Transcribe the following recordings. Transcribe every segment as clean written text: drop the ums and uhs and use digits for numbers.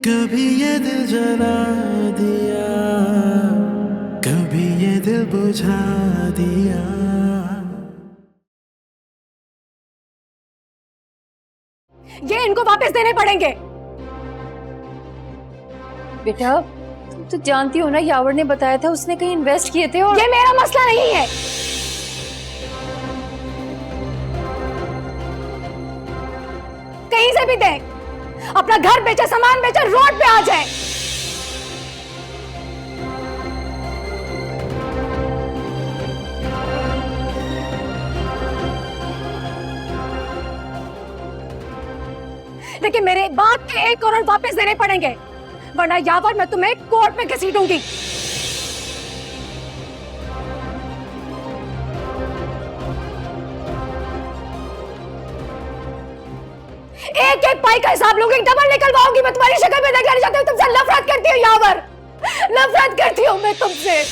कभी ये दिल जला दिया, कभी ये दिल बुझा दिया। ये इनको वापस देने पड़ेंगे। बेटा तुम तो जानती हो ना, यावर ने बताया था उसने कहीं इन्वेस्ट किए थे। और ये मेरा मसला नहीं है। कहीं से भी दे, अपना घर बेचे, सामान बेचे, रोड पे आ जाए। लेकिन मेरे बाप के 1 करोड़ वापस देने पड़ेंगे, वरना यावर मैं तुम्हें कोर्ट में घसीटूंगी। एक एक पाई का हिसाब लूंगी, डबल निकलवाऊंगी। मैं तुम्हारी शक्ल में देखना नहीं चाहती हूँ। तुमसे नफरत करती हूँ यावर, नफरत करती हूँ मैं तुमसे।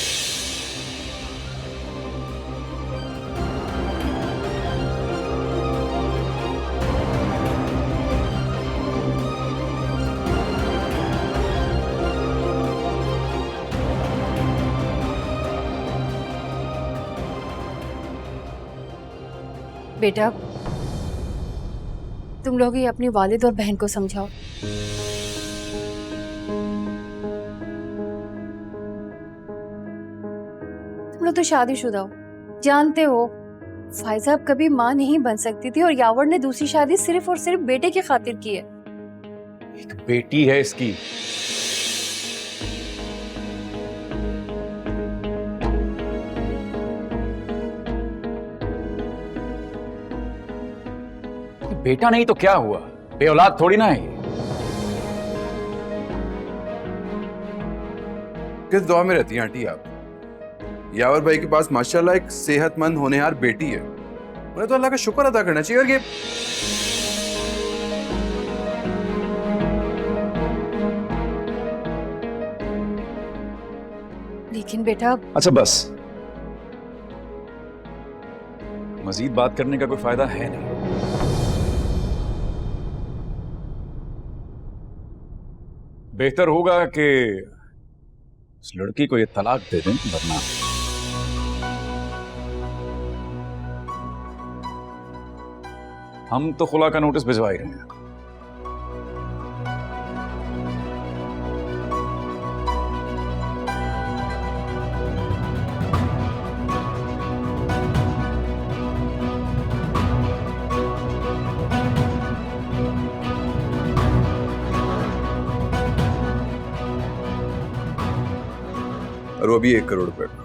बेटा तुम लोग ही अपनी वालिद और बहन को समझाओ। तुम लोग तो शादीशुदा हो, जानते हो फायजा अब कभी माँ नहीं बन सकती थी, और यावर ने दूसरी शादी सिर्फ और सिर्फ बेटे की खातिर की है। एक बेटी है इसकी। बेटा नहीं तो क्या हुआ, बे औलाद थोड़ी ना है ये। किस दुआ में रहती हैं आंटी आप? यावर भाई के पास माशाल्लाह एक सेहतमंद होनहार बेटी है। उन्हें तो अल्लाह का शुक्र अदा करना चाहिए। और ये लेकिन बेटा अच्छा बस, मजीद बात करने का कोई फायदा है नहीं। बेहतर होगा कि उस लड़की को ये तलाक दे दें, वरना हम तो खुला का नोटिस भिजवा ही रहे हैं। और वो भी 1 करोड़ रुपए का।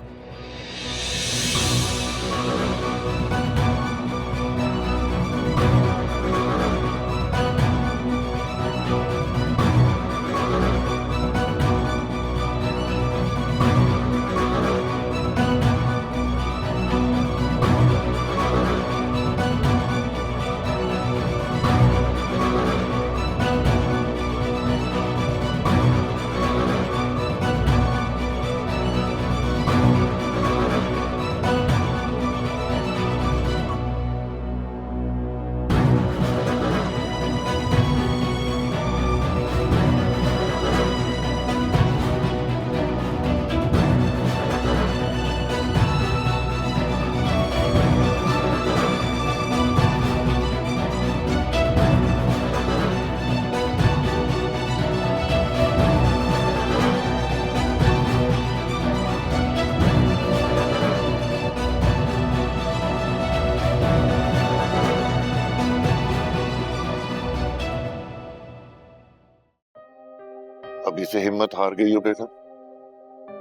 अभी से हिम्मत हार गई हो बेटा?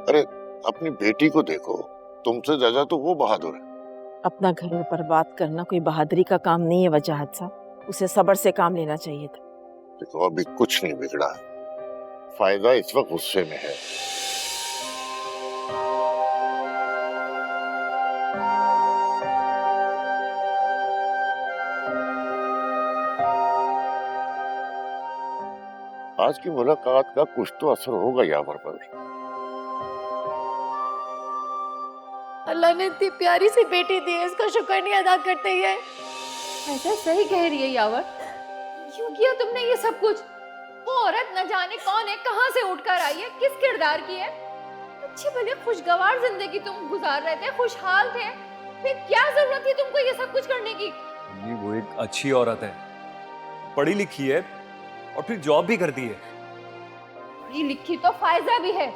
अरे अपनी बेटी को देखो, तुमसे ज्यादा तो वो बहादुर है। अपना घर में बर्बाद करना कोई बहादुरी का काम नहीं है वजाहत साहब, उसे सब्र से काम लेना चाहिए था। देखो अभी कुछ नहीं बिगड़ा है, फायदा इस वक्त गुस्से में है। आज की मुलाकात का कुछ तो असर होगा यावर पर। अल्लाह ने इतनी प्यारी सी बेटी दी है, इसका शुक्र नहीं अदा करते ये। ऐसा सही कह रही है यावर, क्यों किया तुमने ये सब कुछ? वो औरत न जाने कौन है, कहाँ से उठकर आई है, किस किरदार की है। अच्छी भले खुशगवार जिंदगी तुम गुजार रहे थे, खुशहाल थे, फिर क्या जरूरत थी तुमको ये सब कुछ करने की? अम्मी वो एक अच्छी औरत है, पढ़ी लिखी है और फिर जॉब भी करती है। पढ़ी लिखी तो फायजा भी है।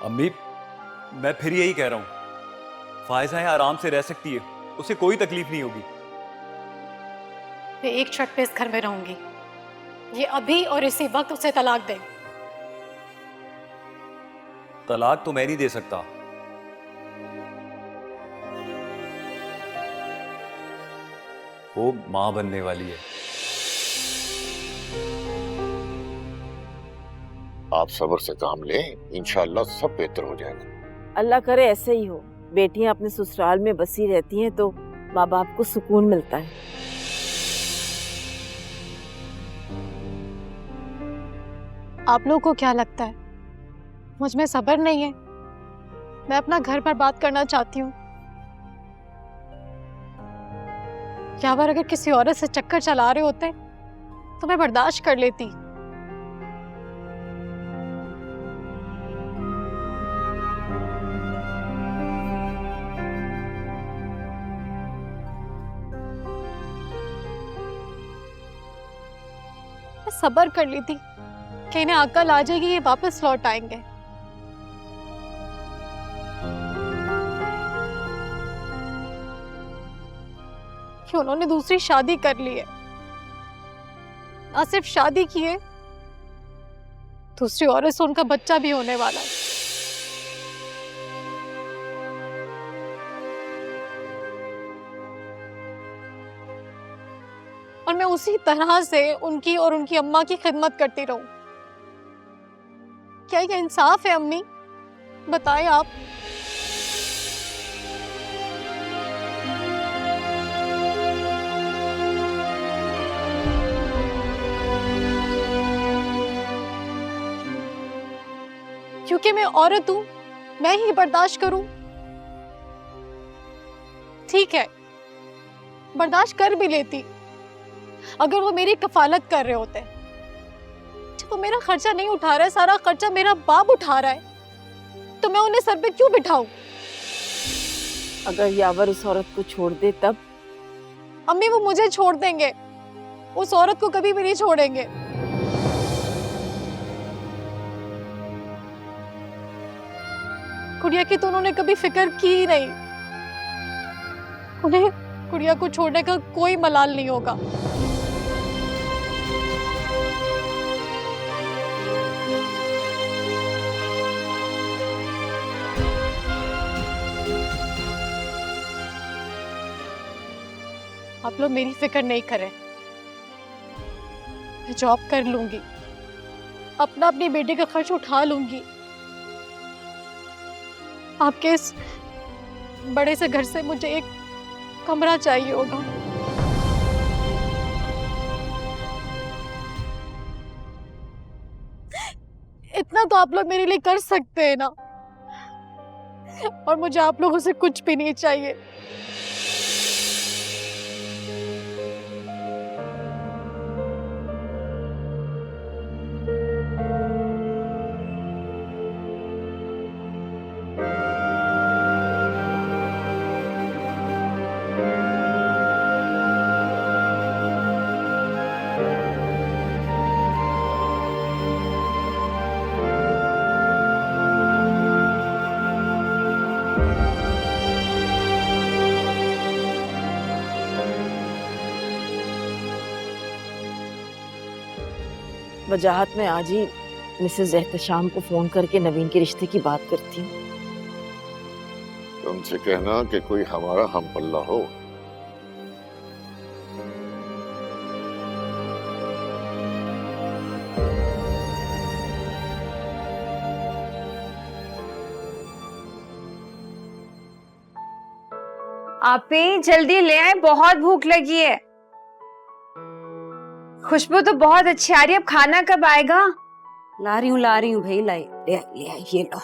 अम्मी मैं फिर यही कह रहा हूँ, फायजा है आराम से रह सकती है, उसे कोई तकलीफ नहीं होगी। मैं एक शर्त पे इस घर में रहूंगी, ये अभी और इसी वक्त उसे तलाक दे। तलाक तो मैं नहीं दे सकता। वो मां बनने वाली है। आप सब्र से काम लें, इंशाल्लाह सब बेहतर हो जाएगा। अल्लाह करे ऐसे ही हो। बेटियां अपने ससुराल में बसी रहती हैं तो माँ बाप को सुकून मिलता है। आप लोगों को क्या लगता है मुझ में सब्र नहीं है? मैं अपना घर बर्बाद करना चाहती हूँ। यावर अगर किसी औरत से चक्कर चला रहे होते तो मैं बर्दाश्त कर लेती। मैं सब्र कर लेती कि इन्हें अकल आ जाएगी, ये वापस लौट आएंगे। कि उन्होंने दूसरी शादी कर ली है, ना सिर्फ शादी की है, दूसरी औरत से उनका बच्चा भी होने वाला है। और मैं उसी तरह से उनकी और उनकी अम्मा की खिदमत करती रहूं। क्या ये इंसाफ है अम्मी? बताएं आप। क्योंकि मैं औरत हूं, मैं ही बर्दाश्त करूं? ठीक है, बर्दाश्त कर भी लेती अगर वो मेरी कफालत कर रहे होते। जब वो मेरा खर्चा नहीं उठा रहा है, सारा खर्चा मेरा बाप उठा रहा है, तो मैं उन्हें सर पे क्यों बिठाऊं? अगर यावर उस औरत को छोड़ दे तब? अम्मी वो मुझे छोड़ देंगे, उस औरत को कभी भी नहीं छोड़ेंगे। गुड़िया की तो उन्होंने कभी फिक्र की ही नहीं। उन्हें गुड़िया को छोड़ने का कोई मलाल नहीं होगा। आप लोग मेरी फिक्र नहीं करें, मैं जॉब कर लूंगी, अपनी बेटी का खर्च उठा लूंगी। आपके इस बड़े से घर से मुझे एक कमरा चाहिए होगा। इतना तो आप लोग मेरे लिए कर सकते हैं ना, और मुझे आप लोगों से कुछ भी नहीं चाहिए। वजाहत में आज ही मिसेस एहतशाम को फोन करके नवीन के रिश्ते की बात करती हूँ। उनसे कहना कि कोई हमारा हम पल्ला हो। आपे जल्दी ले आए, बहुत भूख लगी है। खुशबू तो बहुत अच्छी आ रही है, अब खाना कब आएगा? ला रही हूँ भाई, ले आई ये लो।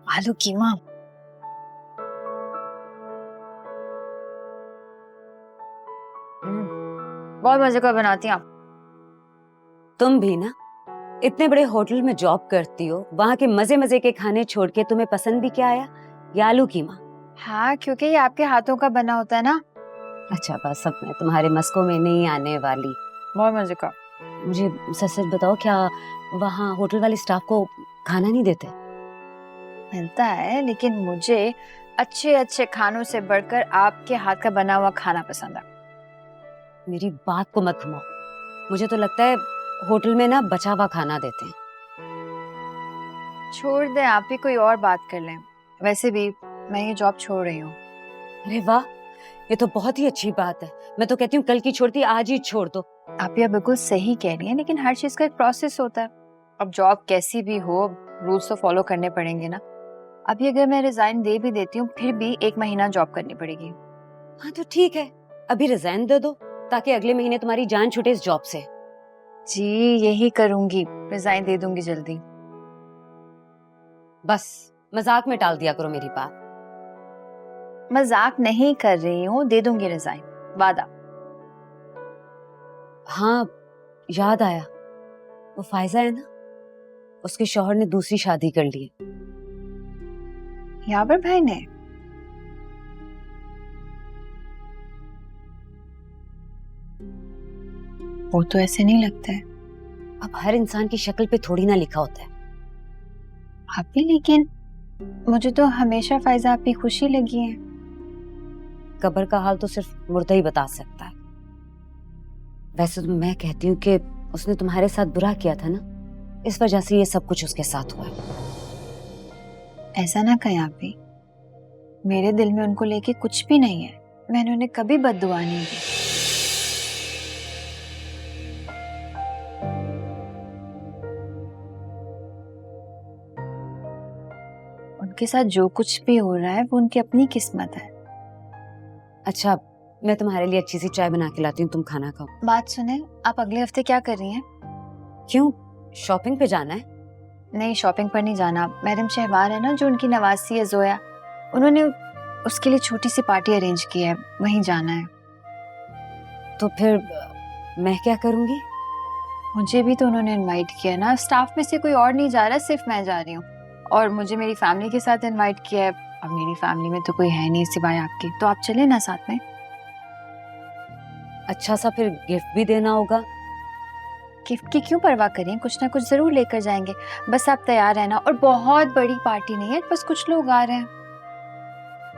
आलू कीमा। बहुत मजे का बनाती हैं आप। तुम भी ना इतने बड़े होटल में जॉब करती हो, वहाँ के मजे मजे के खाने छोड़ के तुम्हें पसंद भी क्या आया? ये आलू कीमा। हाँ, क्योंकि ये आपके हाथों का बना होता है ना। अच्छा बस, अब मैं तुम्हारे मस्कों में नहीं आने वाली। बहुत मजे का। मुझे सच सच बताओ, क्या वहाँ होटल वाले स्टाफ को खाना नहीं देते? मिलता है, लेकिन मुझे अच्छे अच्छे खानों से बढ़कर आपके हाथ का बना हुआ खाना पसंद है। मेरी बात को मत घुमाओ, मुझे तो लगता है होटल में ना बचा हुआ खाना देते हैं। छोड़ दें, आप ही कोई और बात कर लें। वैसे भी मैं ये जॉब छोड़ रही हूँ। अरे वाह, ये तो बहुत ही अच्छी बात है। मैं तो कहती हूँ कल की छोड़ती आज ही छोड़ दो। आप ये बिल्कुल सही कह रही हैं, लेकिन हर चीज का एक प्रोसेस होता है। अब जॉब कैसी भी हो, रूल्स तो फॉलो करने पड़ेंगे ना। अभी अगर मैं रिजाइन दे भी देती हूँ, फिर भी 1 महीना जॉब करनी पड़ेगी। हाँ तो ठीक है, अभी रिजाइन दे दो ताकि अगले महीने तुम्हारी जान छूटे इस जॉब से। जी यही करूंगी, रिजाइन दे दूंगी जल्दी। बस मजाक में टाल दिया करो मेरी बात। मजाक नहीं कर रही हूँ, दे दूंगी रिजाइन, वादा। हाँ याद आया, वो फायजा है ना, उसके शौहर ने दूसरी शादी कर ली है। यावर भाई ने? वो तो ऐसे नहीं लगता है। अब हर इंसान की शक्ल पे थोड़ी ना लिखा होता है। आप भी, लेकिन मुझे तो हमेशा फायजा आपकी खुशी लगी है। कब्र का हाल तो सिर्फ मुर्दा ही बता सकता है। वैसे तो मैं कहती हूँ कि उसने तुम्हारे साथ बुरा किया था ना, इस वजह से ये सब कुछ उसके साथ हुआ है। ऐसा ना कहें आप भी, मेरे दिल में उनको लेके कुछ भी नहीं है। मैंने उन्हें कभी बद्दुआ नहीं दी। उनके साथ जो कुछ भी हो रहा है वो उनकी अपनी किस्मत है। अच्छा, मैं तुम्हारे लिए अच्छी सी चाय बना के लाती हूँ, तुम खाना खाओ। बात सुने, आप अगले हफ्ते क्या कर रही हैं? क्यों, शॉपिंग पे जाना है? नहीं, शॉपिंग पर नहीं जाना। मैडम शहबार है ना, जो उनकी नवासी है जोया, उन्होंने उसके लिए छोटी सी पार्टी अरेंज की है, वहीं जाना है। तो फिर मैं क्या करूंगी? मुझे भी तो उन्होंने इनवाइट किया ना। स्टाफ में से कोई और नहीं जा रहा, सिर्फ मैं जा रही हूँ। और मुझे मेरी फैमिली के साथ इनवाइट किया है। अब मेरी फैमिली में तो कोई है नहीं सिवाय आपके, तो आप चले ना साथ में। अच्छा सा फिर गिफ्ट भी देना होगा। गिफ्ट की क्यों परवाह करें, कुछ ना कुछ जरूर लेकर जाएंगे। बस आप तैयार रहना। और बहुत बड़ी पार्टी नहीं है, बस कुछ लोग आ रहे हैं।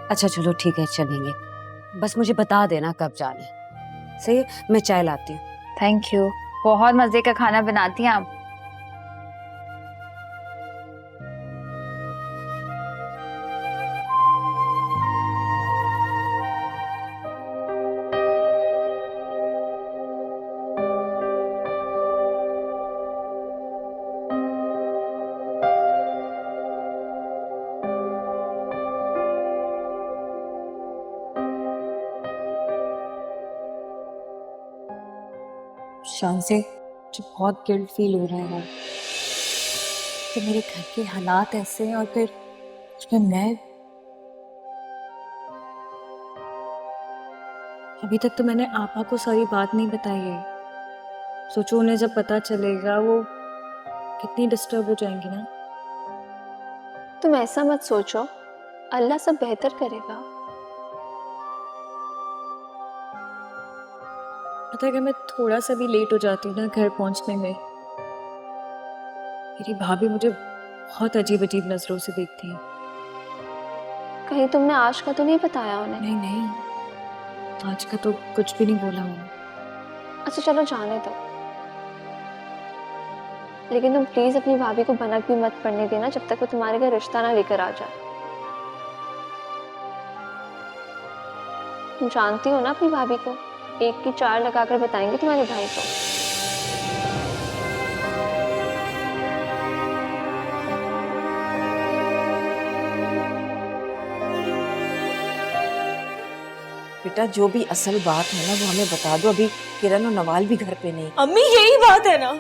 अच्छा चलो ठीक है, चलेंगे। बस मुझे बता देना कब जाना है। सही, मैं चाय लाती हूँ। Thank you. बहुत मजे का खाना बनाती हैं आप। शांति, मुझे बहुत गिल्ट फील हो रहा है कि मेरे घर के हालात ऐसे हैं और फिर उसमें मैं। अभी तक तो मैंने आपा को सारी बात नहीं बताई है। सोचो उन्हें जब पता चलेगा वो कितनी डिस्टर्ब हो जाएंगी ना। तुम ऐसा मत सोचो, अल्लाह सब बेहतर करेगा। पता है, अगर मैं थोड़ा सा भी लेट हो जाती हूँ ना घर पहुंचने में, मेरी भाभी मुझे बहुत अजीब अजीब नजरों से देखती है। कहीं तुमने आज का तो नहीं बताया उन्हें? नहीं नहीं, आज का तो कुछ भी नहीं बोला हूँ। अच्छा चलो जाने दो, लेकिन तुम प्लीज अपनी भाभी को भनक भी मत पड़ने देना जब तक वो तुम्हारे घर रिश्ता ना लेकर आ जाए। तुम जानती हो ना अपनी भाभी को, एक की 4 लगाकर बताएंगे तुम्हारे भाई को। बेटा जो भी असल बात है ना वो हमें बता दो। अभी किरण और नवाल भी घर पे नहीं। अम्मी यही बात है ना?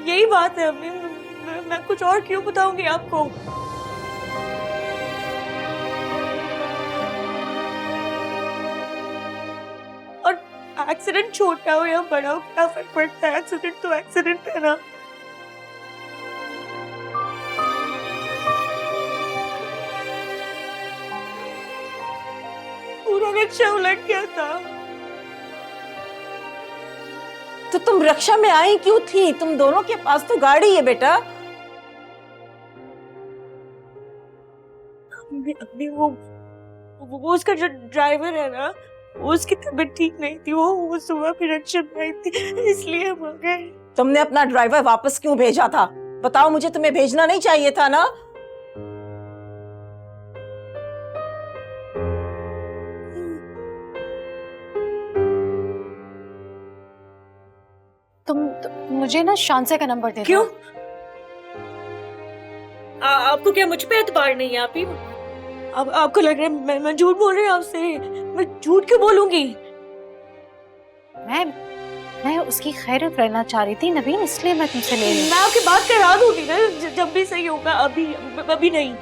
यही बात है अम्मी, मैं कुछ और क्यों बताऊंगी आपको? और एक्सीडेंट छोटा हो या बड़ा हो, क्या फर्क पड़ता है? एक्सीडेंट तो एक्सीडेंट है ना। पूरा रिक्शा उलट गया था। तो तुम रक्षा में आई क्यों थी? तुम दोनों के पास तो गाड़ी है बेटा। अभी वो उसका जो ड्राइवर है ना, उसकी तबीयत ठीक नहीं थी। वो सुबह भी रिक्शा में आई थी, इसलिए हम आ गए। तुमने अपना ड्राइवर वापस क्यों भेजा था? बताओ मुझे, तुम्हें भेजना नहीं चाहिए था ना? तुम मुझे ना शांसे का नंबर दे दो। क्यों? आपको क्या मुझ पे एतबार नहीं है? आप ही अब आपको लग रहा है मैं झूठ बोल रही हूँ आपसे? मैं झूठ क्यों बोलूंगी? मैं उसकी खैरियत करना चाह रही थी नवीन, इसलिए मैं तुमसे ले रही हूँ। मैं आपकी बात करा दूंगी ना जब भी सही होगा। अभी नहीं।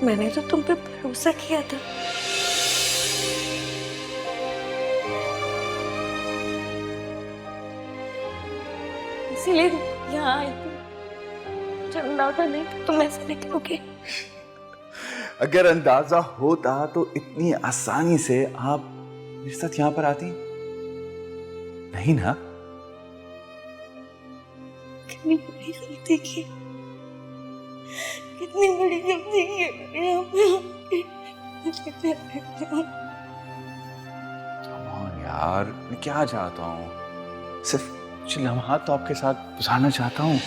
मैंने तो तुम पे भरोसा किया था। इसीलिए यहाँ आई थी। चलना था नहीं तो तुम ऐसे निकलोगे। अगर अंदाजा होता तो इतनी आसानी से आप मेरे साथ यहाँ पर आती नहीं ना? कितनी बड़ी गलती की, कितनी बड़ी गलती की मैंने Come on यार, मैं क्या चाहता हूँ? सिर्फ कुछ लम्हात तो आपके साथ गुजारना चाहता हूँ।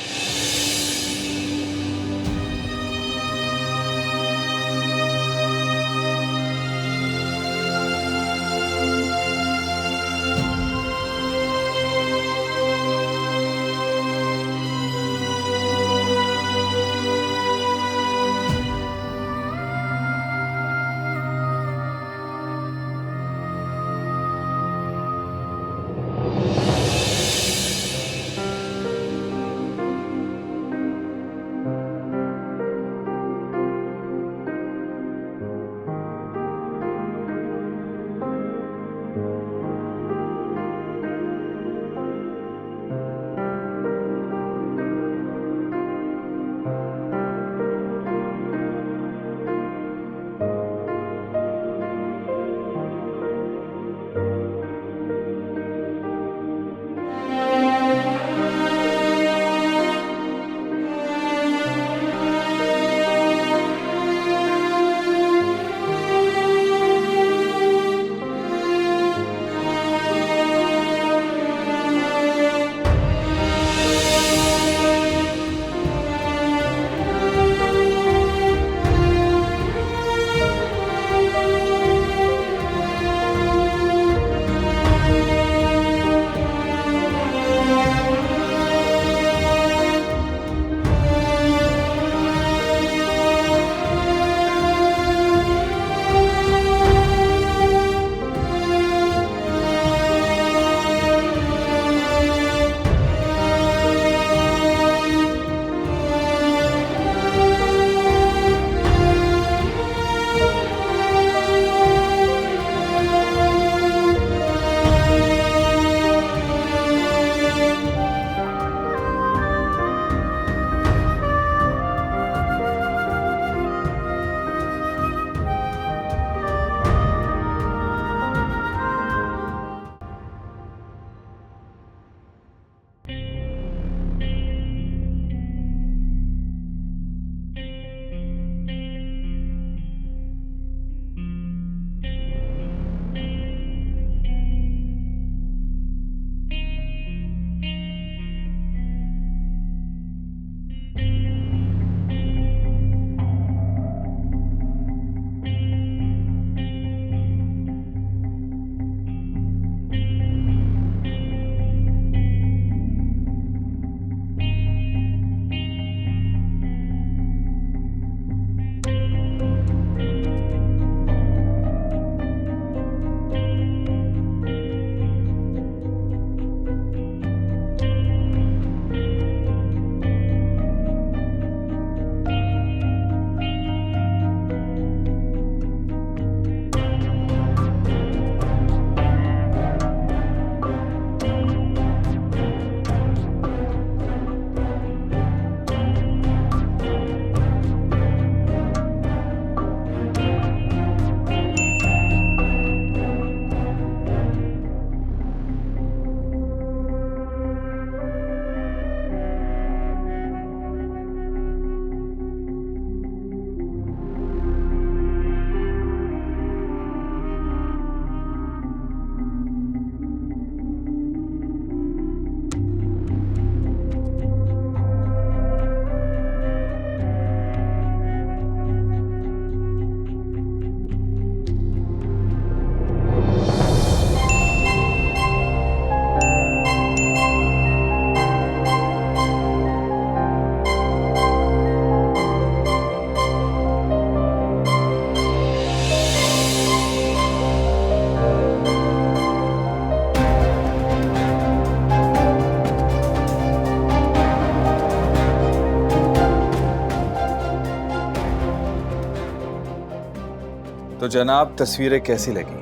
तो जनाब, तस्वीरें कैसी लगी?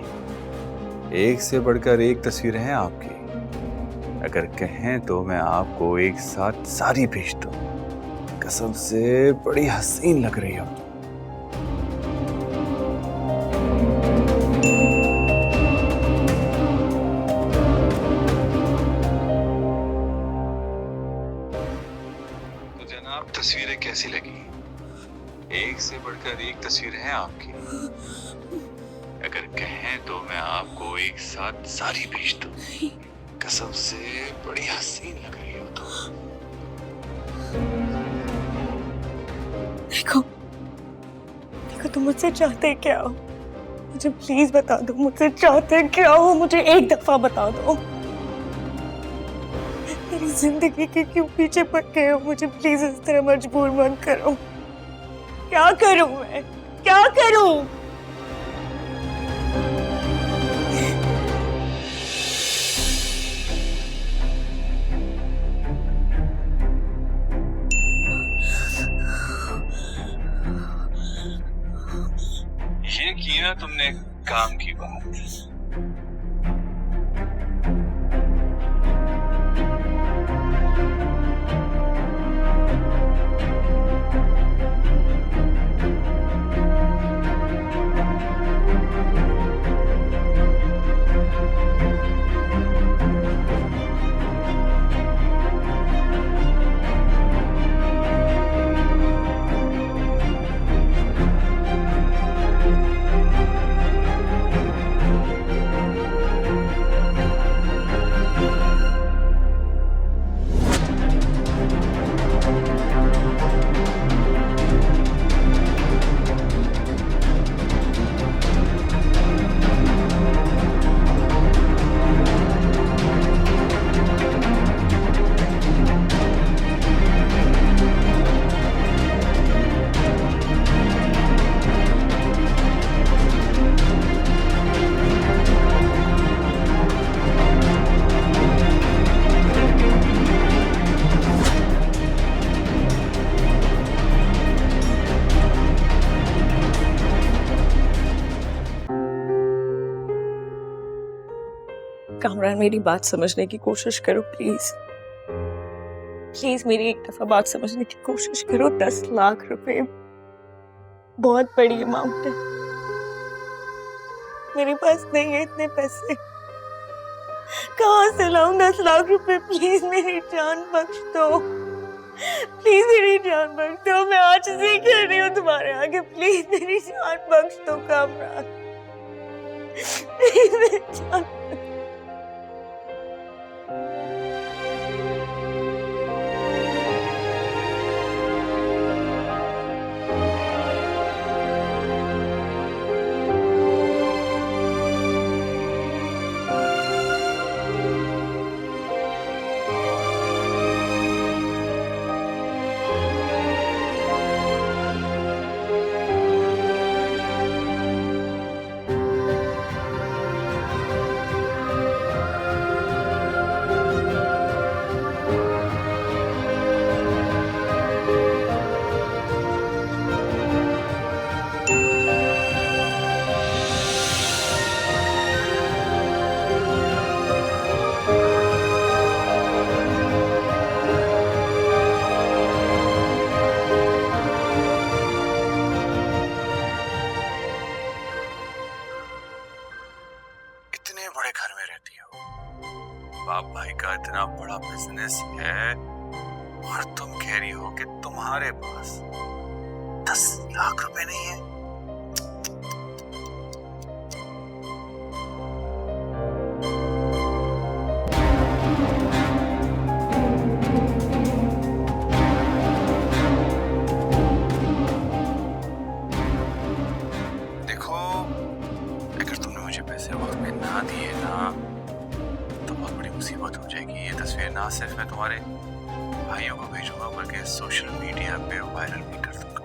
एक से बढ़कर एक तस्वीरें हैं आपकी। अगर कहें तो मैं आपको एक साथ सारी भेज दूं। कसम से बड़ी हसीन लग रही हो। तो जनाब, तस्वीरें कैसी लगी? एक से बढ़कर एक तस्वीरें हैं आपकी। अगर कहें तो मैं आपको एक साथ सारी भेज दूं। कसम से बड़ी हसीन लग रही हो तुम। देखो देखो, तुम मुझसे चाहते क्या हो? मुझे प्लीज बता दो, मुझसे चाहते क्या हो? मुझे एक दफा बता दो। मेरी जिंदगी के क्यों पीछे पड़ गए हो? मुझे प्लीज इस तरह मजबूर मत करो। क्या करूं मैं? क्या करूं? ये की ना तुमने काम की बात। कामरान, मेरी बात समझने की कोशिश करो प्लीज। प्लीज मेरी एक दफा बात समझने की कोशिश करो। 10 लाख रुपए बहुत बड़ी अमाउंट है। मेरे पास नहीं है इतने पैसे। कहाँ से लाऊं 10 लाख रुपए? प्लीज मेरी जान बख्श दो। प्लीज मेरी जान बख्श दो। मैं आज से कह रही हूँ तुम्हारे आगे, प्लीज मेरी जान बख्श दो कामरान। प्लीज मेरी जान। बड़े घर में रहती हो, बाप भाई का इतना बड़ा बिजनेस है और तुम कह रही हो कि तुम्हारे पास 10 लाख रुपए नहीं है। देखो, अगर तुमने मुझे पैसे वक्त में ना दिए ना तो बहुत बड़ी मुसीबत हो जाएगी। ये तस्वीर ना सिर्फ मैं तुम्हारे भाइयों को भेजूंगा बल्कि सोशल मीडिया पे वायरल भी कर दूंगा।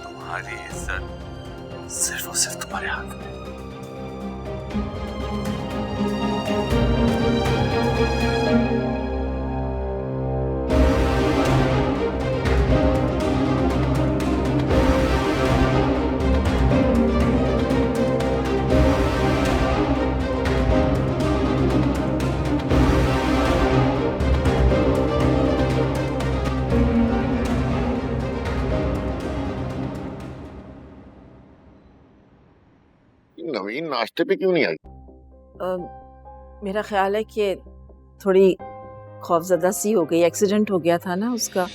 तुम्हारी इज्जत सिर्फ और सिर्फ तुम्हारे हाथ में। नवीन नाश्ते पे क्यों नहीं आई? मेरा ख्याल है कि थोड़ी खौफजदा सी हो गई, एक्सीडेंट हो गया था ना उसका,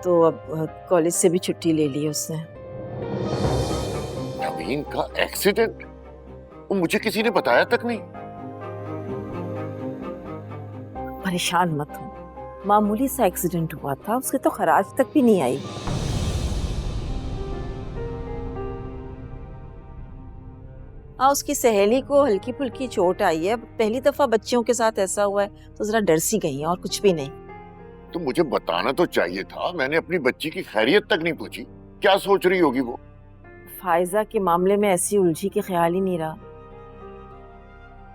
तो अब कॉलेज से भी छुट्टी ले ली उसने। नवीन का एक्सीडेंट? वो मुझे किसी ने बताया तक नहीं। परेशान मत हो, मामूली सा एक्सीडेंट हुआ था, उसके तो खराज तक भी नहीं आई। हाँ, उसकी सहेली को हल्की फुल्की चोट आई है, पहली दफा बच्चों के साथ ऐसा हुआ है तो जरा डर सी गई है और कुछ भी नहीं। तो मुझे बताना तो चाहिए था, मैंने अपनी बच्ची की खैरियत तक नहीं पूछी। क्या सोच रही होगी वो? फायजा के मामले में ऐसी उलझी के ख्याल ही नहीं रहा।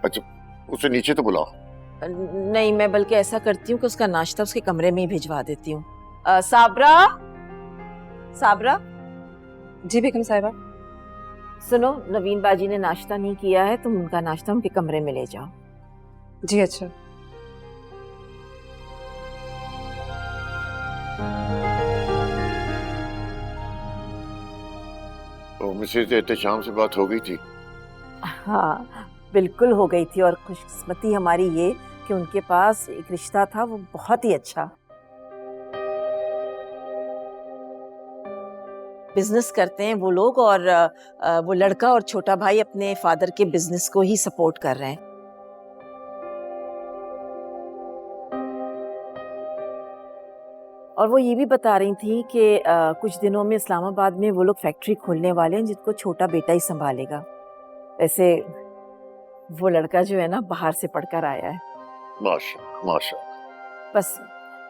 अच्छा, उसे नीचे तो बुलाओ। नहीं, मैं बल्कि ऐसा करती हूँ कि उसका नाश्ता उसके कमरे में ही भिजवा देती हूँ। साबरा, साबरा। जी बेगम साहिबा। सुनो, नवीन बाजी ने नाश्ता नहीं किया है, तुम उनका नाश्ता उनके कमरे में ले जाओ। जी अच्छा। तो मिसेज एहतशाम से बात हो गई थी? हाँ, बिल्कुल हो गई थी, और खुशकिस्मती हमारी ये कि उनके पास एक रिश्ता था, वो बहुत ही अच्छा। बिजनेस करते हैं वो लोग, और वो लड़का और छोटा भाई अपने फादर के बिजनेस को ही सपोर्ट कर रहे हैं। और वो ये भी बता रही थी कि कुछ दिनों में इस्लामाबाद में वो लोग फैक्ट्री खोलने वाले हैं जिसको छोटा बेटा ही संभालेगा। वैसे वो लड़का जो है ना, बाहर से पढ़कर आया है। माशा माशा। बस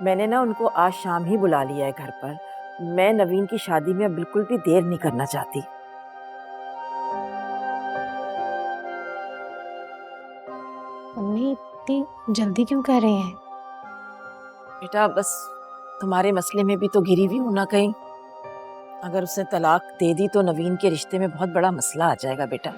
मैंने ना उनको आज शाम ही बुला लिया है घर पर। मैं नवीन की शादी में बिल्कुल भी देर नहीं करना चाहती। मम्मी इतनी जल्दी क्यों कर रही हैं? बेटा, बस तुम्हारे मसले में भी तो घिरी हुई हूं ना कहीं। अगर उसने तलाक दे दी तो नवीन के रिश्ते में बहुत बड़ा मसला आ जाएगा बेटा।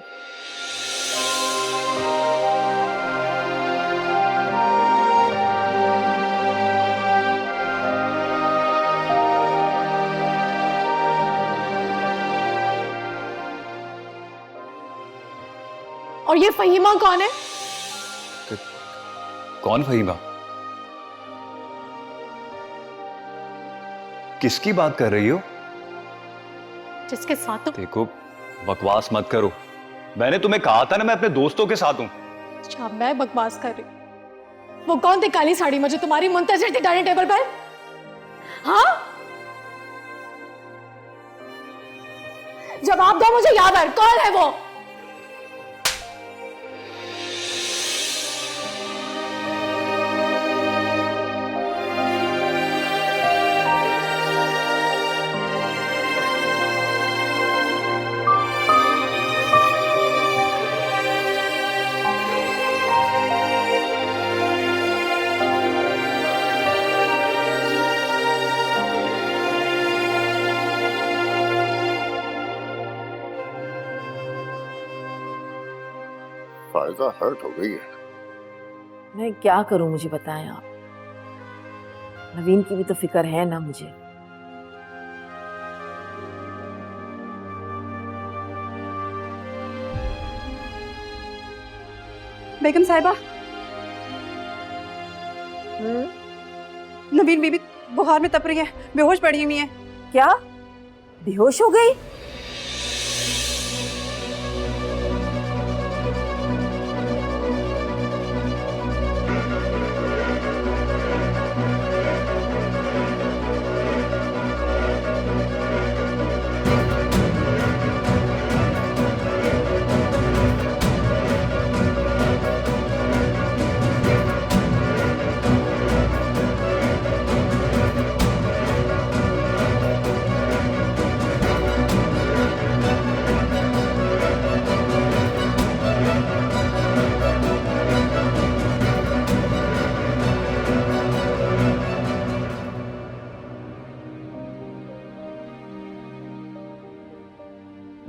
और ये फहीमा कौन है? कौन फहीमा? किसकी बात कर रही हो? जिसके साथ तुम। देखो, बकवास मत करो। मैंने तुम्हें कहा था ना, मैं अपने दोस्तों के साथ हूं। अच्छा, मैं बकवास कर रही हूँ। वो कौन थी काली साड़ी में जो तुम्हारी मुंतजर थी डाइनिंग टेबल पर? हाँ, जवाब दो मुझे, यावर कौन है वो? फायदा हर्ट हो गई है। मैं क्या करूं, मुझे बताएं आप। नवीन की भी तो फिक्र है ना मुझे। बेगम साहिबा, नवीन बीबी बुखार में तप रही है, बेहोश पड़ी हुई है। क्या? बेहोश हो गई?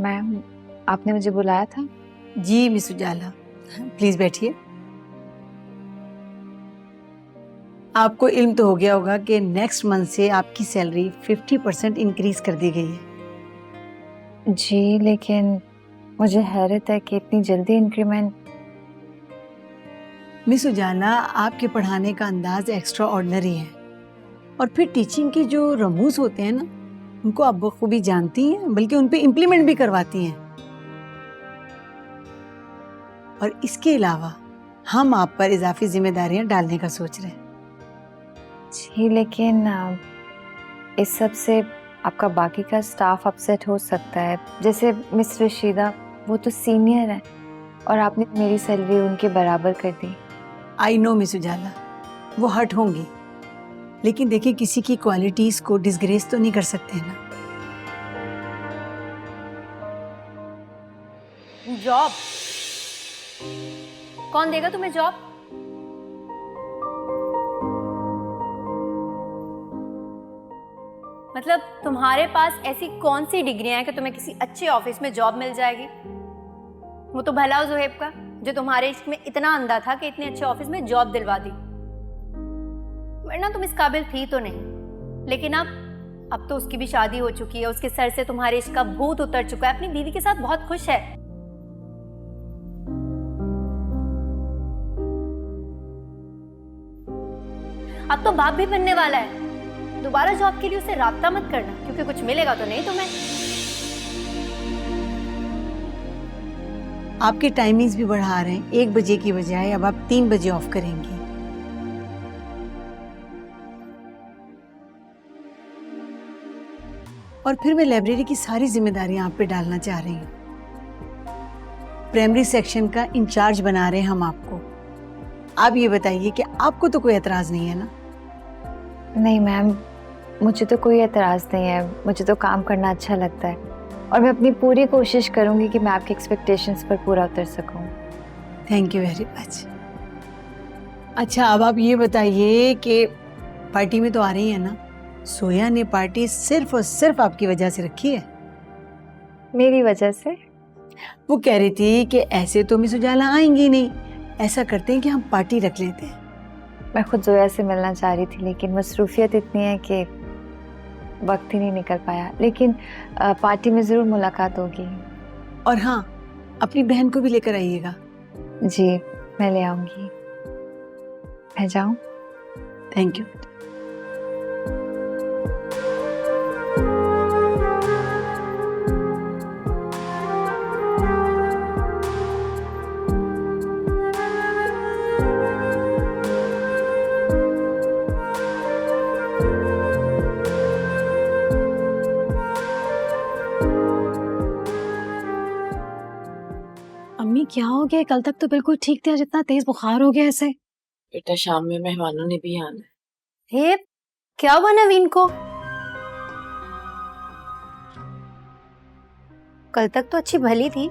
मैम, आपने मुझे बुलाया था? जी मिस उजाला, प्लीज बैठिए। आपको इल्म तो हो गया होगा कि नेक्स्ट मंथ से आपकी सैलरी 50% इंक्रीज कर दी गई है। जी, लेकिन मुझे हैरत है कि इतनी जल्दी इंक्रीमेंट। मिस उजाला, आपके पढ़ाने का अंदाज एक्स्ट्रा ऑर्डिनरी है, और फिर टीचिंग के जो रमूज होते हैं ना, उनको आप बखूबी जानती हैं, बल्कि उन पे इम्प्लीमेंट भी करवाती हैं। और इसके अलावा हम आप पर इजाफी जिम्मेदारियां डालने का सोच रहे हैं। जी, लेकिन इस सब से आपका बाकी का स्टाफ अपसेट हो सकता है। जैसे मिस रशीदा, वो तो सीनियर है और आपने मेरी सैलरी उनके बराबर कर दी। आई नो मिस उजाला, वो हर्ट होंगी, लेकिन देखिए किसी की क्वालिटीज को डिसग्रेस तो नहीं कर सकते ना। जॉब कौन देगा तुम्हें जॉब? मतलब तुम्हारे पास ऐसी कौन सी डिग्रियां हैं कि तुम्हें किसी अच्छे ऑफिस में जॉब मिल जाएगी? वो तो भला ज़ुहैब का, जो तुम्हारे इश्क में इतना अंधा था कि इतने अच्छे ऑफिस में जॉब दिलवा दी, वरना तुम इस काबिल थी तो नहीं। लेकिन अब तो उसकी भी शादी हो चुकी है, उसके सर से तुम्हारे इश्क का भूत उतर चुका है, अपनी बीवी के साथ बहुत खुश है। अब तो बाप भी बनने वाला है। दोबारा जॉब के लिए उसे राब्ता मत करना, क्योंकि कुछ मिलेगा तो नहीं तुम्हें। आपके टाइमिंग्स भी बढ़ा रहे हैं, 1 बजे की बजाय अब आप 3 बजे ऑफ करेंगी। और फिर मैं लाइब्रेरी की सारी जिम्मेदारियां आप पे डालना चाह रही हूँ। प्राइमरी सेक्शन का इंचार्ज बना रहे हैं हम आपको। आप ये बताइए कि आपको तो कोई एतराज नहीं है ना? नहीं मैम, मुझे तो कोई एतराज़ नहीं है। मुझे तो काम करना अच्छा लगता है और मैं अपनी पूरी कोशिश करूंगी कि मैं आपके एक्सपेक्टेशंस पर पूरा उतर सकूं। Thank you very much. अच्छा, अब आप ये बताइए कि पार्टी में तो आ रही है ना? सोया ने पार्टी सिर्फ और सिर्फ आपकी वजह से रखी है। मेरी वजह से? वो कह रही थी कि ऐसे तो मिस उजाला आएंगी नहीं, ऐसा करते हैं कि हम पार्टी रख लेते हैं। मैं खुद जोया से मिलना चाह रही थी, लेकिन मसरूफियत इतनी है कि वक्त ही नहीं निकल पाया। लेकिन पार्टी में ज़रूर मुलाकात होगी। और हाँ, अपनी बहन को भी लेकर आइएगा। जी, मैं ले आऊँगी। मैं जाऊँ? Thank you. अम्मी क्या हो गया? कल तक तो बिल्कुल ठीक थे, आज इतना तेज बुखार हो गया ऐसे। बेटा, शाम में मेहमानों ने भी आना है। हे, क्या हुआ नवीन को? कल तक तो अच्छी भली थी।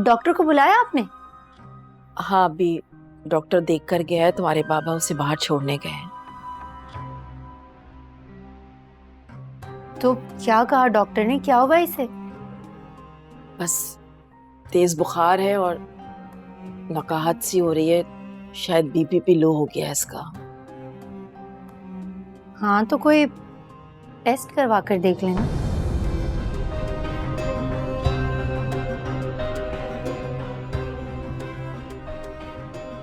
डॉक्टर को बुलाया आपने? हाँ, अभी डॉक्टर देख कर गया है, तुम्हारे बाबा उसे बाहर छोड़ने गए हैं। तो क्या कहा डॉक्टर ने? क्या हुआ इसे? बस तेज बुखार है और नकाहत सी हो रही है, शायद बीपी लो हो गया है इसका। हाँ, तो कोई टेस्ट करवा कर देख लेना।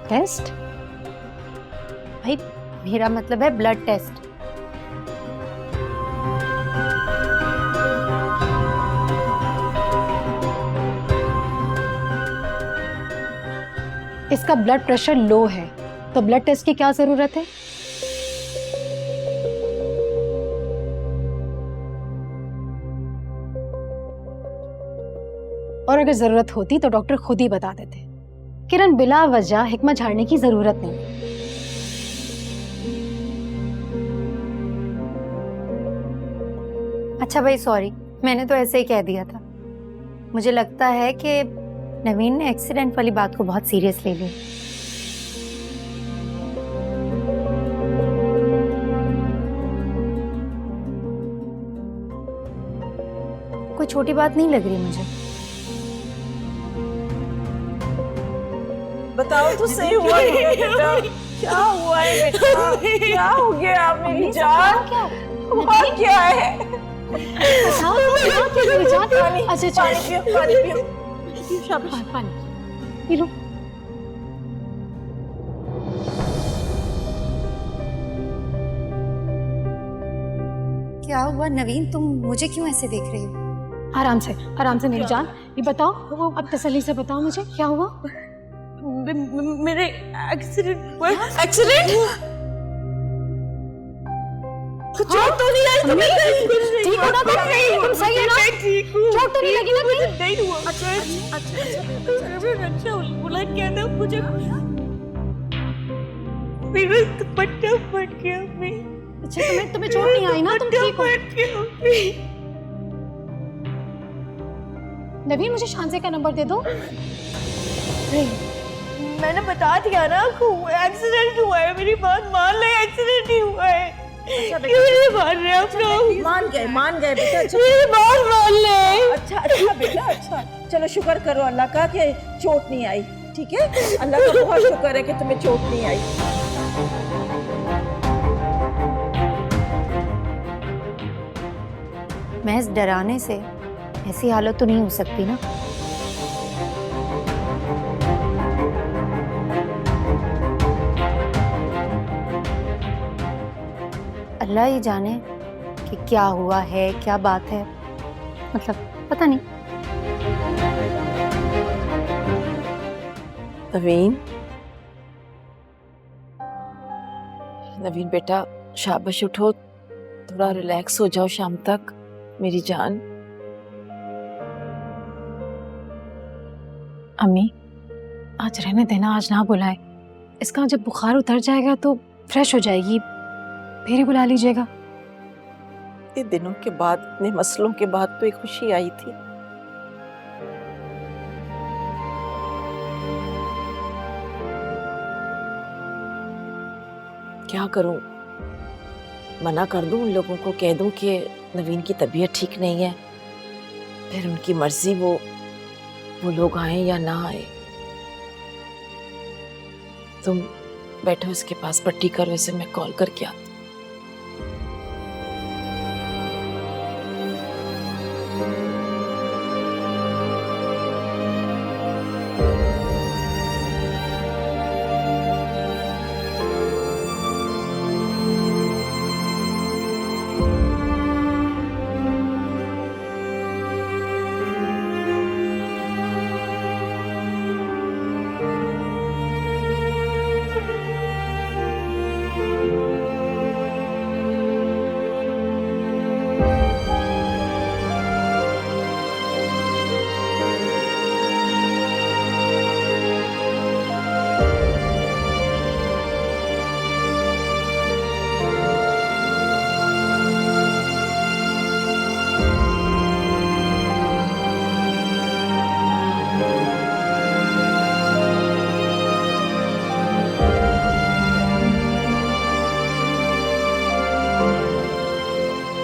टेस्ट? भाई, मेरा मतलब है ब्लड टेस्ट। इसका ब्लड प्रेशर लो है, तो ब्लड टेस्ट की क्या जरूरत है? और अगर जरूरत होती तो डॉक्टर खुद ही बता देते। किरण, बिला वजह हिकमत झाड़ने की जरूरत नहीं। अच्छा भाई, सॉरी, मैंने तो ऐसे ही कह दिया था। मुझे लगता है कि नवीन ने एक्सीडेंट वाली बात को बहुत सीरियस ले ली। कोई छोटी बात नहीं लग रही मुझे। बताओ तो सही हुआ है बेटा, क्या हुआ है बेटा, क्या हो गया मेरी जान, हुआ क्या है? अच्छा अच्छा पानी पियो, पानी पियो, शाबाश, पानी पी लो। क्या हुआ नवीन, तुम मुझे क्यों ऐसे देख रही हो? आराम से मेरी जान, ये बताओ, अब तसल्ली से बताओ मुझे क्या हुआ। मेरे एक्सीडेंट हुआ। एक्सीडेंट? चोट तो नहीं आई तुम्हें? ठीक हो ना तुम? तुम सही है ना? ठीक हूँ। चोट तो नहीं लगी ना कहीं? नहीं हुआ। अच्छा बोला क्या ना मुझे, मेरा दुपट्टा फट गया। अच्छा तुम्हें चोट नहीं आई ना? तुम ठीक हो? नवीन मुझे शांसे का नंबर दे दो। मैंने बता दिया ना, एक्सीडेंट हुआ है, मेरी बात मान ले, एक्सीडेंट ही हुआ है। क्यों नहीं मान रहे आप लोग? मान गए बेटा, मेरी बात मान ले। अच्छा बेटा, अच्छा चलो शुक्र करो अल्लाह का कि चोट नहीं आई, ठीक है? अल्लाह का बहुत शुक्र है कि तुम्हें चोट नहीं आई। महज डराने से ऐसी हालत तो नहीं हो सकती ना। अल्लाह ही जाने कि क्या हुआ है, क्या बात है, मतलब पता नहीं। नवीन बेटा, शाबाश, उठो, थोड़ा रिलैक्स हो जाओ शाम तक मेरी जान। अम्मी आज रहने देना, आज ना बुलाए, इसका जब बुखार उतर जाएगा तो फ्रेश हो जाएगी, फिर ही बुला लीजिएगा। इतने दिनों के बाद, इतने मसलों के बाद तो एक खुशी आई थी। क्या करूं, मना कर दूं उन लोगों को, कह दूं कि नवीन की तबीयत ठीक नहीं है, फिर उनकी मर्जी, वो लोग आए या ना आए। तुम बैठो इसके पास, पट्टी करो इसे, मैं कॉल करके आती।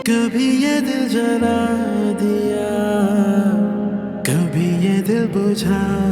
कभी ये दिल जला दिया, कभी ये दिल बुझा